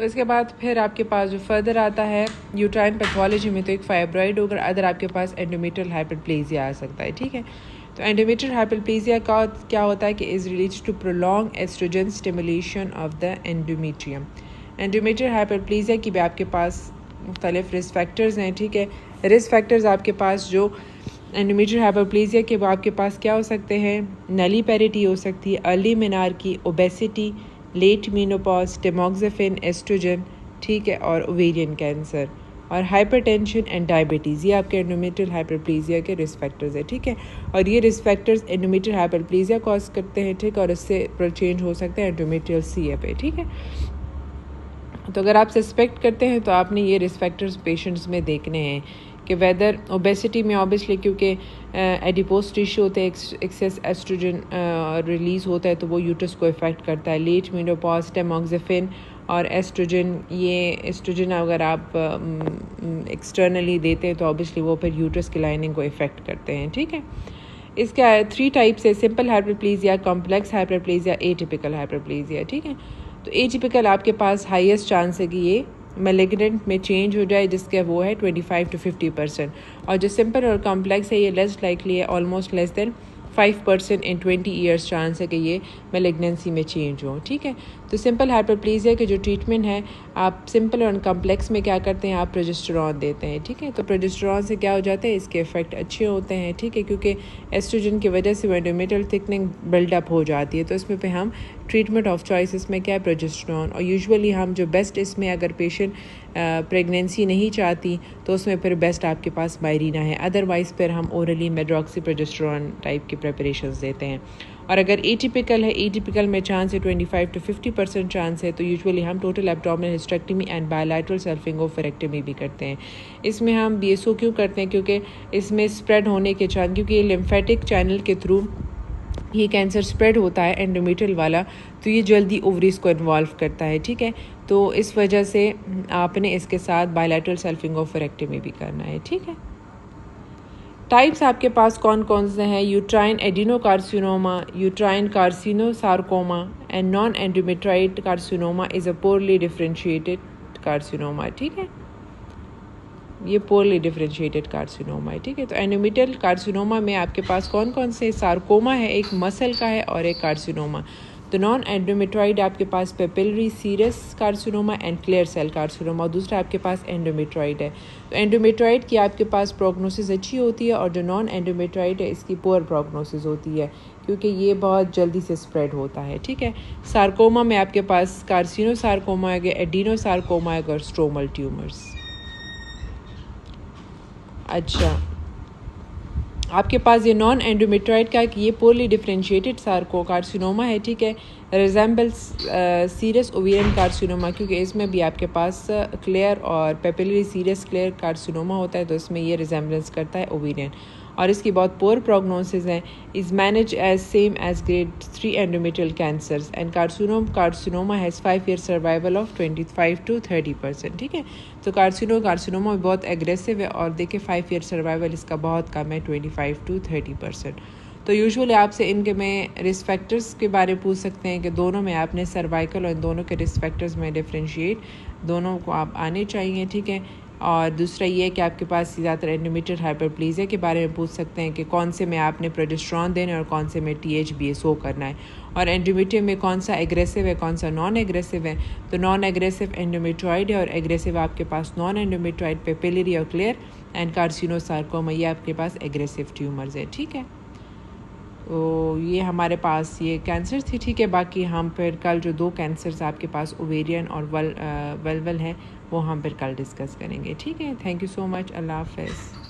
तो इसके बाद फिर आपके पास जो फर्दर आता है यूट्राइन पैथोलॉजी में, तो एक फाइब्रॉइड होगा, अदर आपके पास एंडोमेट्रियल हाइपरप्लेजिया आ सकता है। ठीक है, तो एंडोमेट्रियल हाइपरप्लेजिया का क्या होता है कि is related to prolong oestrogen stimulation of the endometrium. Endometrial hyperplasia की भी आपके पास मुख्तलिफ रिस्क फैक्टर्स हैं। ठीक है, रिस्क फैक्टर्स आपके पास जो एंडोमेट्रियल हाइपरप्लेजिया के वो आपके पास क्या हो सकते हैं, नलीपेरिटी हो सकती है, early menarche, obesity, late menopause, tamoxifen, oestrogen, ठीक है, और ओवेरियन कैंसर और हाइपरटेंशन एंड डायबिटीज़, ये आपके एंडोमेट्रियल हाइपरप्लेजिया के रिस्क फैक्टर्स है। ठीक है, और ये risk factors endometrial hyperplasia cause करते हैं। ठीक है, और इससे चेंज हो सकता है एंडोमेट्रियल CA पे। ठीक है, तो अगर आप सस्पेक्ट करते हैं तो आपने ये रिस्क फैक्टर्स पेशेंट्स में देखने हैं कि वेदर ओबेसिटी में ऑब्वियसली क्योंकि एडिपोज टिश्यू होते हैं, एक्सेस एस्ट्रोजन रिलीज़ होता है तो वो यूट्रस को इफ़ेक्ट करता है। लेट मेनोपॉज, टेमोक्सिफेन और एस्ट्रोजन, ये एस्ट्रोजन अगर आप एक्सटर्नली देते हैं तो ऑब्वियसली वो फिर यूट्रस की लाइनिंग को इफ़ेक्ट करते हैं। ठीक है, इसका 3 टाइप्स है, simple hyperplasia, complex hyperplasia, atypical hyperplasia. ठीक है, तो एटिपिकल आपके पास हाईएस्ट चांस है कि ये मैलिग्नेंट में चेंज हो जाए, जिसका वो है 25 to 50%, और जो सिंपल और कॉम्प्लेक्स है ये लेस लाइकली है, ऑलमोस्ट लेस देन 5% इन 20 ईयर्स चांस है कि ये मैलिग्नेंसी में चेंज हो। ठीक है, तो सिंपल हाइपरप्लेजिया के जो ट्रीटमेंट है, आप सिंपल और कॉम्प्लेक्स में क्या करते हैं, आप प्रोजेस्टेरॉन देते हैं। ठीक है, तो प्रोजेस्टेरॉन से क्या हो जाता है, इसके इफेक्ट अच्छे होते हैं। ठीक है, क्योंकि एस्ट्रोजन की वजह से एंडोमेट्रियल थिकनिंग बिल्डअप हो जाती है, तो इसमें पे हम ट्रीटमेंट ऑफ चॉइस इसमें क्या है, प्रोजेस्टेरॉन। और यूजुअली हम जो बेस्ट इसमें अगर पेशेंट प्रेगनेंसी नहीं चाहती तो उसमें फिर बेस्ट आपके पास मायरीना है, अदरवाइज़ फिर हम ओरली मेड्रॉक्सी प्रोजेस्टेरॉन टाइप की प्रिपरेशंस देते हैं। और अगर एटिपिकल है, एटिपिकल में चांस है 25 to 50% चांस है, तो यूजुअली हम total abdominal hysterectomy and bilateral salpingo oophorectomy भी करते हैं। इसमें हम BSO क्यों करते हैं, क्योंकि इसमें स्प्रेड होने के चांस, क्योंकि ये लिम्फेटिक चैनल के थ्रू ये कैंसर स्प्रेड होता है एंडोमेट्रियल वाला, तो ये जल्दी ओवरीज को इन्वॉल्व करता है। ठीक है, तो इस वजह से आपने इसके साथ बायलैटरल सल्फिंगोफेरेक्टमी भी करना है। ठीक है, टाइप्स आपके पास कौन कौन से हैं, uterine adenocarcinoma, uterine carcinosarcoma and non endometrioid carcinoma is a poorly differentiated carcinoma. ठीक है, ये पोरली डिफरेंशिएटेड कार्सिनोमा है। ठीक है, तो एंडोमेट्रियल कार्सिनोमा में आपके पास कौन कौन से, सार्कोमा है, एक मसल का है और एक कार्सिनोमा। तो नॉन एंडोमेट्रॉइड आपके पास papillary serous carcinoma and clear cell carcinoma, और दूसरा आपके पास एंडोमेट्रॉइड है। तो एंडोमेट्रॉइड की आपके पास प्रोग्नोसिस अच्छी होती है, और जो नॉन एंडोमेट्रॉइड है इसकी पुअर प्रोग्नोसिस होती है, क्योंकि ये बहुत जल्दी से स्प्रेड होता है। ठीक है, सार्कोमा में आपके पास कार्सिनोसार्कोमा है, एडिनोसार्कोमा है और स्ट्रोमल ट्यूमर्स। अच्छा, आपके पास ये नॉन एंडोमेट्रॉइड का कि ये पोरली डिफरेंशिएटेड सार्को कार्सिनोमा है। ठीक है, रिजेंबल्स सीरस ओवेरियन कार्सिनोमा, क्योंकि इसमें भी आपके पास क्लियर और पेपिलरी सीरस क्लियर कार्सिनोमा होता है, तो इसमें ये रिजेंबलेंस करता है ओवेरियन, और इसकी बहुत पोअर प्रोग्नोसिस है। Is manage as same as grade 3 endometrial cancers and carcinoma has 5 year survival of 25 to 30%। ठीक है, तो कार्सिनोमा बहुत एग्रेसिव है, और देखिए 5 year सर्वाइवल इसका बहुत कम है, 25 to 30%। तो यूजुअली आपसे इनके में रिस्क फैक्टर्स के बारे में पूछ सकते हैं कि दोनों में आपने सर्वाइकल और इन दोनों के रिस्क फैक्टर्स में डिफरेंशिएट दोनों को आप आने चाहिए। ठीक है, और दूसरा ये है कि आपके पास ज़्यादातर एंडोमेट्रियल हाइपरप्लेजिया के बारे में पूछ सकते हैं कि कौन से में आपने प्रोजेस्टेरॉन देना है और कौन से में BSO करना है, और एंडोमेट्रियम में कौन सा एग्रेसिव है, कौन सा नॉन एग्रेसिव है। तो नॉन एग्रेसिव एंडोमेट्रॉइड है, और एग्रेसिव आपके पास नॉन एंडोमेट्रॉइड पेपिलरी और क्लियर एंड कार्सिनोसार्कोमा, ये आपके पास एग्रेसिव ट्यूमर्स है। ठीक है, तो ये हमारे पास ये कैंसर थी। ठीक है, बाकी हम फिर कल जो 2 कैंसर्स आपके पास ओवेरियन और वल्वल हैं वो हम फिर कल डिस्कस करेंगे। ठीक है, थैंक यू सो मच, अल्लाह हाफ़िज़।